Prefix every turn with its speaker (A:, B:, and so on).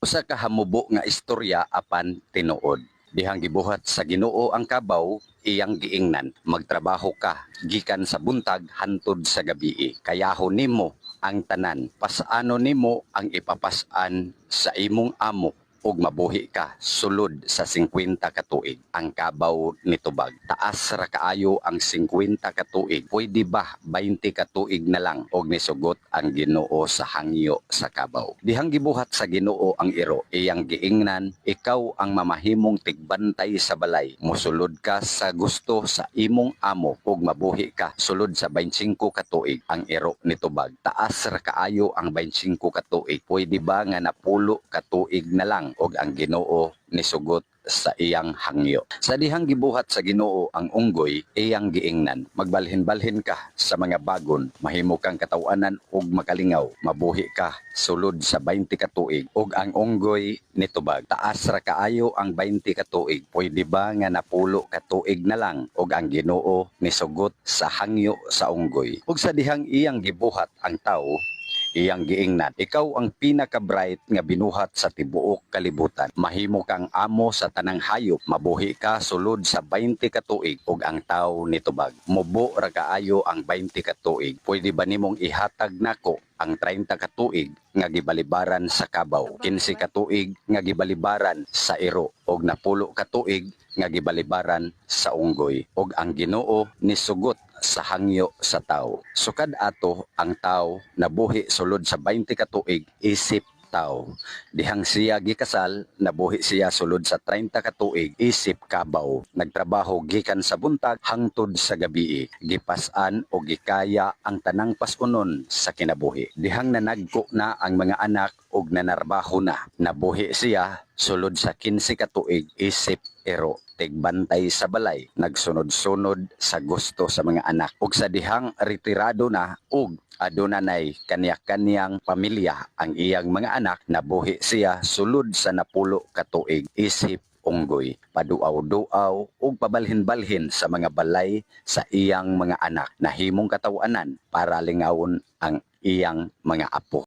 A: Usa ka hamubo nga istorya apan tinuod. Dihang gibuhat sa Ginoo ang kabaw, iyang giingnan, magtrabaho ka gikan sa buntag hantod sa gabii. Kayahon nimo ang tanan, pasano nimo ang ipapasan sa imong amo ug mabuhi ka sulod sa 50 ka tuig. Ang kabaw nitubag, taas ra kaayo ang 50 ka tuig. Pwede ba 20 ka tuig na lang? Og nisugot ang Ginoo sa hangyo sa kabaw. Dihang gibuhat sa Ginoo ang iro, iyang giingnan, ikaw ang mamahimong tigbantay sa balay. Mosulod ka sa gusto sa imong amo ug mabuhi ka sulod sa 25 ka tuig. Ang iro nitubag, taas ra kaayo ang 25 ka tuig. Pwede ba nga napulo ka tuig na lang? Og ang Ginoo nisugot sa iyang hangyo. Sa dihang gibuhat sa Ginoo ang unggoy, iyang giingnan, magbalhin-balhin ka sa mga bagon, mahimo kang katawanan ug makalingaw, mabuhi ka sulod sa 20 ka tuig. Og ang unggoy nitubag, taas ra kaayo ang 20 ka tuig. Pwede ba nga napulo ka tuig na lang? Og ang Ginoo nisugot sa hangyo sa unggoy. Og sa dihang iyang gibuhat ang tawo, iyang giingnan, ikaw ang pinaka-bright nga binuhat sa tibuok kalibutan. Mahimo kang amo sa tanang hayop, mabuhi ka sulod sa 20 ka tuig. Og ang tawo nitubag, mubo ra kaayo ang 20 ka tuig. Pwede ba nimong ihatag nako ang 30 ka tuig nga gibalibaran sa kabaw, 15 ka tuig nga gibalibaran sa iro, og napulo ka tuig nga gibalibaran sa unggoy. Og ang Ginoo nisugot sa hangyo sa tawo. Sukad ato ang tawo nabuhi sulod sa 20 ka tuig isip tawo. Dihang siya gikasal, nabuhi siya sulod sa 30 ka tuig isip kabaw. Nagtrabaho gikan sa buntag hangtod sa gabii. Gipasan o gikaya ang tanang pasunon sa kinabuhi. Dihang nanagko na ang mga anak og nanarbaho na, nabuhi siya sulod sa 15 ka tuig isip ero, tigbantay sa balay, nagsunod-sunod sa gusto sa mga anak. Ug sa dihang retirado na ug adunay kaniya-kaniyang pamilya ang iyang mga anak, nabuhi siya sulod sa napulo ka tuig isip unggoy, paduaw-duaw ug pabalhin-balhin sa mga balay sa iyang mga anak, nahimong katawanan para lingawon ang iyang mga apo.